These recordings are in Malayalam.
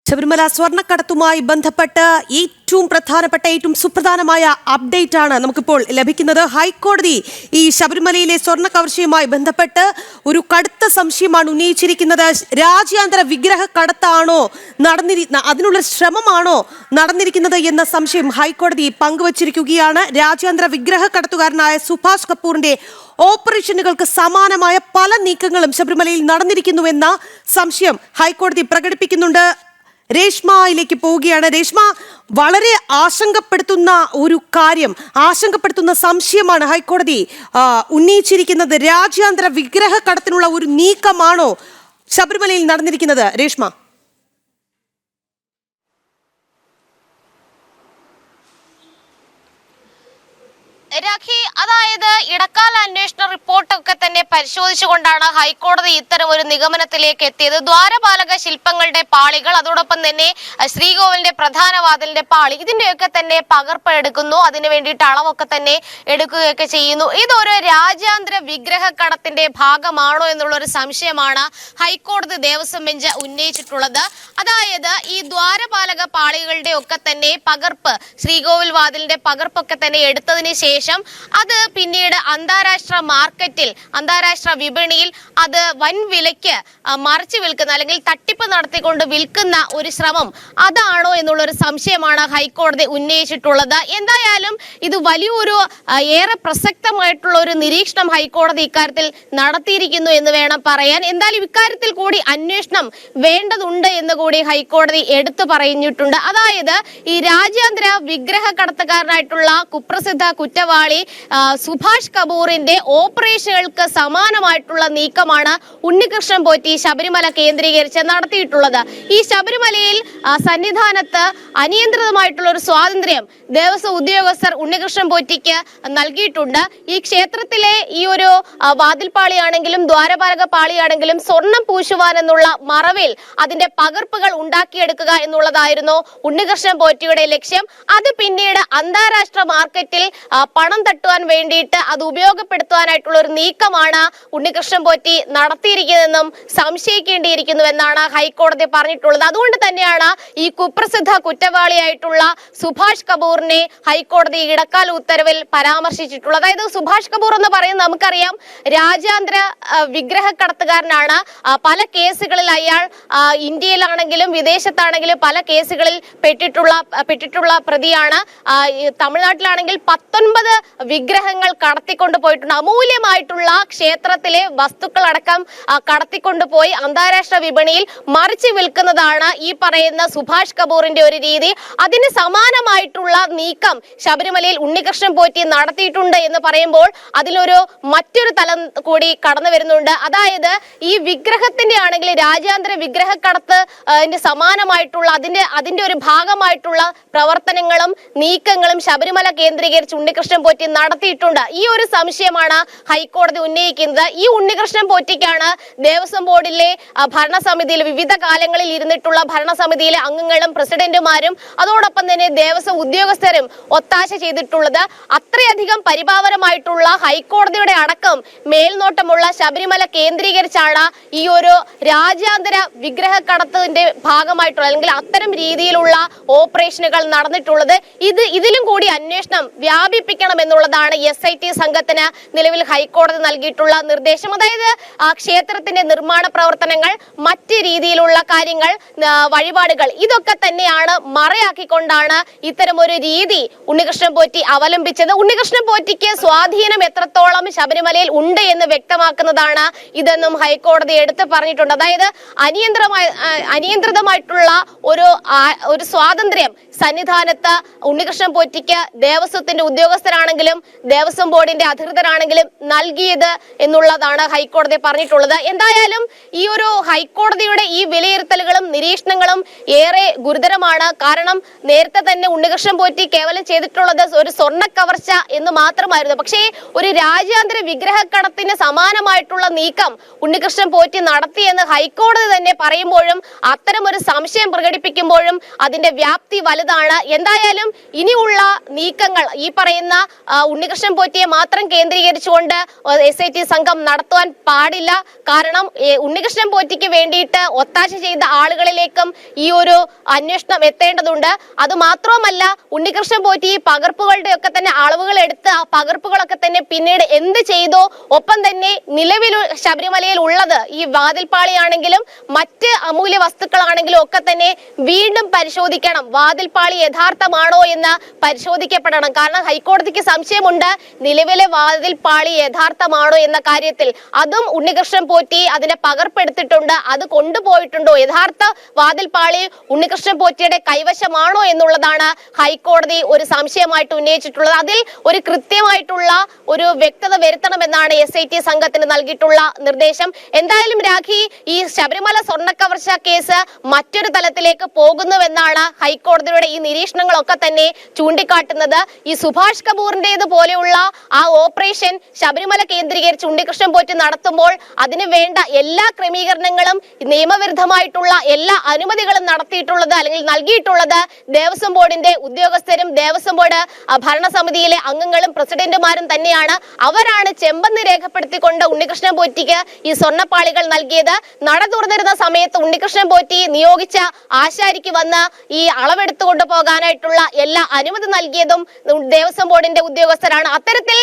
ശബരിമല സ്വർണ്ണക്കടത്തുമായി ബന്ധപ്പെട്ട് ഏറ്റവും പ്രധാനപ്പെട്ട ഏറ്റവും സുപ്രധാനമായ അപ്ഡേറ്റ് ആണ് നമുക്കിപ്പോൾ ലഭിക്കുന്നത്. ഹൈക്കോടതി ഈ ശബരിമലയിലെ സ്വർണ്ണ കവർച്ചയുമായി ബന്ധപ്പെട്ട് ഒരു കടുത്ത സംശയമാണ് ഉന്നയിച്ചിരിക്കുന്നത്. രാജ്യാന്തര വിഗ്രഹ കടത്താണോ അതിനുള്ള ശ്രമമാണോ നടന്നിരിക്കുന്നത് എന്ന സംശയം ഹൈക്കോടതി പങ്കുവച്ചിരിക്കുകയാണ്. രാജ്യാന്തര വിഗ്രഹ കടത്തുകാരനായ സുഭാഷ് കപൂറിന്റെ ഓപ്പറേഷനുകൾക്ക് സമാനമായ പല നീക്കങ്ങളും ശബരിമലയിൽ നടന്നിരിക്കുന്നുവെന്ന സംശയം ഹൈക്കോടതി പ്രകടിപ്പിക്കുന്നുണ്ട്. രേഷ്മയിലേക്ക് പോവുകയാണ്. രേഷ്മ, വളരെ ആശങ്കപ്പെടുത്തുന്ന ഒരു കാര്യം, ആശങ്കപ്പെടുത്തുന്ന സംശയമാണ് ഹൈക്കോടതി ഉന്നയിച്ചിരിക്കുന്നത്. രാജ്യാന്തര വിഗ്രഹ കടത്തിനുള്ള ഒരു നീക്കമാണോ ശബരിമലയിൽ നടന്നിരിക്കുന്നത്? രേഷ്മ, രാഖി, അതായത് ഇടക്കാല അന്വേഷണ റിപ്പോർട്ടൊക്കെ തന്നെ പരിശോധിച്ചുകൊണ്ടാണ് ഹൈക്കോടതി ഇത്തരം ഒരു നിഗമനത്തിലേക്ക് എത്തിയത്. ദ്വാരപാലക ശില്പങ്ങളുടെ പാളികൾ, അതോടൊപ്പം തന്നെ ശ്രീകോവിലിന്റെ പ്രധാന വാതിലിന്റെ പാളി, ഇതിന്റെയൊക്കെ തന്നെ പകർപ്പ് എടുക്കുന്നു. അതിനു വേണ്ടിയിട്ട് അളവൊക്കെ തന്നെ എടുക്കുകയൊക്കെ ചെയ്യുന്നു. ഇതൊരു രാജ്യാന്തര വിഗ്രഹ കടത്തിന്റെ ഭാഗമാണോ എന്നുള്ള ഒരു സംശയമാണ് ഹൈക്കോടതി ദേവസ്വം ബെഞ്ച് ഉന്നയിച്ചിട്ടുള്ളത്. അതായത് ഈ ദ്വാരപാലക പാളികളുടെ ഒക്കെ തന്നെ പകർപ്പ്, ശ്രീകോവിൽ വാതിലിന്റെ പകർപ്പൊക്കെ തന്നെ എടുത്തതിന് ശേഷം അത് പിന്നീട് അന്താരാഷ്ട്ര മാർക്കറ്റിൽ, അന്താരാഷ്ട്ര വിപണിയിൽ അത് വൻ വിലയ്ക്ക് മറിച്ചു വിൽക്കുന്ന അല്ലെങ്കിൽ തട്ടിപ്പ് നടത്തിക്കൊണ്ട് വിൽക്കുന്ന ഒരു ശ്രമം അതാണോ എന്നുള്ളൊരു സംശയമാണ് ഹൈക്കോടതി ഉന്നയിച്ചിട്ടുള്ളത്. എന്തായാലും ഇത് വലിയൊരു ഏറെ പ്രസക്തമായിട്ടുള്ള ഒരു നിരീക്ഷണം ഹൈക്കോടതി ഇക്കാര്യത്തിൽ നടത്തിയിരിക്കുന്നു എന്ന് വേണം പറയാൻ. എന്തായാലും ഇക്കാര്യത്തിൽ കൂടി അന്വേഷണം വേണ്ടതുണ്ട് എന്ന് കൂടി ഹൈക്കോടതി എടുത്തു പറഞ്ഞിട്ടുണ്ട്. അതായത് ഈ രാജ്യാന്തര വിഗ്രഹ കടത്തുകാരനായിട്ടുള്ള കുപ്രസിദ്ധ കുറ്റവാളി സുഭാഷ് കപൂറിന്റെ ഓപ്പറേഷനുകൾക്ക് സമാനമായിട്ടുള്ള നീക്കമാണ് ഉണ്ണികൃഷ്ണൻ പോറ്റി ശബരിമല കേന്ദ്രീകരിച്ച് നടത്തിയിട്ടുള്ളത്. ഈ ശബരിമലയിൽ സന്നിധാനത്ത് അനിയന്ത്രിതമായിട്ടുള്ള ഒരു സ്വാതന്ത്ര്യം ദേവസ്വം ഉദ്യോഗസ്ഥർ ഉണ്ണികൃഷ്ണൻ പോറ്റിക്ക് നൽകിയിട്ടുണ്ട്. ഈ ക്ഷേത്രത്തിലെ ഈ ഒരു വാതിൽപ്പാളിയാണെങ്കിലും ദ്വാരപാലക പാളിയാണെങ്കിലും സ്വർണം പൂശുവാൻ എന്നുള്ള മറവിൽ അതിന്റെ പകർപ്പുകൾ ഉണ്ടാക്കിയെടുക്കുക എന്നുള്ളതായിരുന്നു ഉണ്ണികൃഷ്ണൻ പോറ്റിയുടെ ലക്ഷ്യം. അത് പിന്നീട് അന്താരാഷ്ട്ര മാർക്കറ്റിൽ പണം തട്ടുവാൻ വേണ്ടിയിട്ട് അത് ഉപയോഗപ്പെടുത്തുവാനായിട്ടുള്ള ഒരു നീക്കമാണ് ഉണ്ണികൃഷ്ണൻ പോറ്റി നടത്തിയിരിക്കുന്നതെന്നും സംശയിക്കേണ്ടിയിരിക്കുന്നുവെന്നാണ് ഹൈക്കോടതി പറഞ്ഞിട്ടുള്ളത്. അതുകൊണ്ട് തന്നെയാണ് ഈ കുപ്രസിദ്ധ കുറ്റവാളിയായിട്ടുള്ള സുഭാഷ് കപൂറിനെ ഹൈക്കോടതി ഇടക്കാല ഉത്തരവിൽ പരാമർശിച്ചിട്ടുള്ളത്. അതായത് സുഭാഷ് കപൂർ എന്ന് പറയുന്നത് നമുക്കറിയാം, രാജ്യാന്തര വിഗ്രഹ കടത്തുകാരനാണ്. പല കേസുകളിൽ അയാൾ ഇന്ത്യയിലാണെങ്കിലും വിദേശത്താണെങ്കിലും പല കേസുകളിൽ പെട്ടിട്ടുള്ള പ്രതിയാണ്. തമിഴ്നാട്ടിലാണെങ്കിൽ 19 വിഗ്രഹങ്ങൾ കടത്തിക്കൊണ്ട് പോയിട്ടുണ്ട്. അമൂല്യമായിട്ടുള്ള ക്ഷേത്രത്തിലെ വസ്തുക്കളടക്കം കടത്തിക്കൊണ്ടുപോയി അന്താരാഷ്ട്ര വിപണിയിൽ മറിച്ചു വിൽക്കുന്നതാണ് ഈ പറയുന്ന സുഭാഷ് കപൂറിന്റെ ഒരു രീതി. അതിന് സമാനമായിട്ടുള്ള നീക്കം ശബരിമലയിൽ ഉണ്ണികൃഷ്ണൻ പോറ്റി നടത്തിയിട്ടുണ്ട് എന്ന് പറയുമ്പോൾ അതിലൊരു മറ്റൊരു തലം കൂടി കടന്നു വരുന്നുണ്ട്. അതായത് ഈ വിഗ്രഹത്തിന്റെ ആണെങ്കിൽ രാജ്യാന്തര വിഗ്രഹ കടത്ത് സമാനമായിട്ടുള്ള അതിന്റെ ഒരു ഭാഗമായിട്ടുള്ള പ്രവർത്തനങ്ങളും നീക്കങ്ങളും ശബരിമല കേന്ദ്രീകരിച്ച് ഉണ്ണികൃഷ്ണൻ പോറ്റി നടത്തിയിട്ടുണ്ട്. ഈ ഒരു സംശയമാണ് ഹൈക്കോടതി ഉന്നയിക്കുന്നത്. ഈ ഉണ്ണികൃഷ്ണൻ പോറ്റിക്കാണ് ദേവസ്വം ബോർഡിലെ ഭരണസമിതിയിൽ വിവിധ കാലങ്ങളിൽ ഇരുന്നിട്ടുള്ള ഭരണസമിതിയിലെ അംഗങ്ങളും പ്രസിഡന്റുമാരും അതോടൊപ്പം തന്നെ ദേവസ്വം ഉദ്യോഗസ്ഥരും ഒത്താശ ചെയ്തിട്ടുള്ളത്. അത്രയധികം പരിപാവനമായിട്ടുള്ള ഹൈക്കോടതിയുടെ അടക്കം മേൽനോട്ടമുള്ള ശബരിമല കേന്ദ്രീകരിച്ചാണ് ഈ ഒരു രാജ്യാന്തര വിഗ്രഹ കടത്തിന്റെ ഭാഗമായിട്ടുള്ള അല്ലെങ്കിൽ അത്തരം രീതിയിലുള്ള ഓപ്പറേഷനുകൾ നടന്നിട്ടുള്ളത്. ഇതിലും കൂടി അന്വേഷണം വ്യാപിപ്പിക്കണം എന്നുള്ളതാണ് SIT സംഘത്തിന് നിലവിൽ ഹൈക്കോടതി നൽകിയിട്ടുള്ള നിർദ്ദേശം. അതായത് ക്ഷേത്രത്തിന്റെ നിർമ്മാണ പ്രവർത്തനങ്ങൾ, മറ്റ് രീതിയിലുള്ള കാര്യങ്ങൾ, വഴിപാടുകൾ, ഇതൊക്കെ തന്നെയാണ് മറയാക്കിക്കൊണ്ടാണ് ഇത്തരം ഒരു രീതി ഉണ്ണികൃഷ്ണൻ പോറ്റി അവലംബിച്ചത്. ഉണ്ണികൃഷ്ണൻ പോറ്റിക്ക് സ്വാധീനം എത്രത്തോളം ശബരിമലയിൽ ഉണ്ട് എന്ന് വ്യക്തമാക്കുന്നതാണ് ഇതെന്നും ഹൈക്കോടതി എടുത്തു പറഞ്ഞിട്ടുണ്ട്. അതായത് അനിയന്ത്രിതമായിട്ടുള്ള ഒരു സ്വാതന്ത്ര്യം സന്നിധാനത്ത് ഉണ്ണികൃഷ്ണൻ പോറ്റിക്ക് ദേവസ്വത്തിന്റെ ഉദ്യോഗസ്ഥരാണെങ്കിലും ദേവസ്വം ബോർഡിന്റെ അധികൃതരാണെങ്കിലും നൽകിയത് എന്നുള്ളതാണ് ഹൈക്കോടതി പറഞ്ഞിട്ടുള്ളത്. എന്തായാലും ഈ ഒരു ഹൈക്കോടതിയുടെ ഈ വിലയിരുത്തലുകളും നിരീക്ഷണങ്ങളും ഏറെ ഗുരുതരമാണ്. കാരണം നേരത്തെ തന്നെ ഉണ്ണികൃഷ്ണൻ പോറ്റി കേവലം ചെയ്തിട്ടുള്ളത് ഒരു സ്വർണ്ണ കവർച്ച എന്ന് മാത്രമായിരുന്നു. പക്ഷേ ഒരു രാജ്യാന്തര വിഗ്രഹ കടത്തിന് സമാനമായിട്ടുള്ള നീക്കം ഉണ്ണികൃഷ്ണൻ പോറ്റി നടത്തിയെന്ന് ഹൈക്കോടതി തന്നെ പറയുമ്പോഴും അത്തരം ഒരു സംശയം പ്രകടിപ്പിക്കുമ്പോഴും അതിന്റെ വ്യാപ്തി വലുതാണ് വലുതാണ്. എന്തായാലും ഇനിയുള്ള നീക്കങ്ങൾ ഈ പറയുന്ന ഉണ്ണികൃഷ്ണൻ പോറ്റിയെ മാത്രം കേന്ദ്രീകരിച്ചുകൊണ്ട് SIT സംഘം നടത്തുവാൻ പാടില്ല. കാരണം ഉണ്ണികൃഷ്ണൻ പോറ്റിക്ക് വേണ്ടിയിട്ട് ഒത്താശ ചെയ്ത ആളുകളിലേക്കും ഈ ഒരു അന്വേഷണം എത്തേണ്ടതുണ്ട്. അത് മാത്രവുമല്ല, ഉണ്ണികൃഷ്ണൻ പോറ്റി പകർപ്പുകളുടെ ഒക്കെ തന്നെ അളവുകൾ എടുത്ത് ആ പകർപ്പുകളൊക്കെ തന്നെ പിന്നീട് എന്ത് ചെയ്തോ, ഒപ്പം തന്നെ നിലവിൽ ശബരിമലയിൽ ഉള്ളത് ഈ വാതിൽപ്പാളിയാണെങ്കിലും മറ്റ് അമൂല്യ വസ്തുക്കളാണെങ്കിലും ഒക്കെ തന്നെ വീണ്ടും പരിശോധിക്കണം. വാതിൽപ്പാളി യഥാർത്ഥമാണോ എന്ന് പരിശോധിക്കപ്പെടണം. കാരണം ഹൈക്കോടതിക്ക് സംശയമുണ്ട് നിലവിലെ വാതിൽപ്പാളി യഥാർത്ഥമാണോ എന്ന കാര്യത്തിൽ. അതും ഉണ്ണികൃഷ്ണൻ പോറ്റി അതിന്റെ പകർപ്പെടുത്തിട്ടുണ്ട്. അത് കൊണ്ടുപോയിട്ടുണ്ടോ, യഥാർത്ഥ വാതിൽപ്പാളി ഉണ്ണികൃഷ്ണൻ പോറ്റിയുടെ കൈവശമാണോ എന്നുള്ളതാണ് ഹൈക്കോടതി ഒരു സംശയമായിട്ട് ഉന്നയിച്ചിട്ടുള്ളത്. അതിൽ ഒരു കൃത്യമായിട്ടുള്ള ഒരു വ്യക്തത വരുത്തണമെന്നാണ് SIT സംഘത്തിന് നൽകിയിട്ടുള്ള നിർദ്ദേശം. എന്തായാലും രാഖി, ഈ ശബരിമല സ്വർണ്ണക്കവർച്ച കേസ് മറ്റൊരു തലത്തിലേക്ക് പോകുന്നുവെന്നാണ് ഹൈക്കോടതിയുടെ ഈ നിരീക്ഷണങ്ങളൊക്കെ തന്നെ ചൂണ്ടിക്കാട്ടുന്നത്. ഈ സുഭാഷ് കപൂറിന്റേത് പോലെയുള്ള ആ ഓപ്പറേഷൻ ശബരിമല കേന്ദ്രീകരിച്ച് ഉണ്ണികൃഷ്ണൻ പോറ്റി നടത്തുമ്പോൾ അതിന് വേണ്ട എല്ലാ ക്രമീകരണങ്ങളും നിയമവിരുദ്ധമായിട്ടുള്ള എല്ലാ അനുമതികളും നടത്തിയിട്ടുള്ളത് അല്ലെങ്കിൽ നൽകിയിട്ടുള്ളത് ദേവസ്വം ബോർഡിന്റെ ഉദ്യോഗസ്ഥരും ദേവസ്വം ബോർഡ് ഭരണസമിതിയിലെ അംഗങ്ങളും പ്രസിഡന്റുമാരും തന്നെയാണ്. അവരാണ് ചെമ്പന്തി രേഖപ്പെടുത്തിക്കൊണ്ട് ഉണ്ണികൃഷ്ണൻ പോറ്റിക്ക് ഈ സ്വർണ്ണപ്പാളികൾ നൽകിയത്. നട തുറന്നിരുന്ന സമയത്ത് ഉണ്ണികൃഷ്ണൻ പോറ്റി നിയോഗിച്ച ആശാരിക്ക് വന്ന് ഈ അളവെടുത്തു കൊണ്ടുപോകാനായിട്ടുള്ള എല്ലാ അനുമതി നൽകിയതും ദേവസ്വം ബോർഡിന്റെ ഉദ്യോഗസ്ഥരാണ്. അത്തരത്തിൽ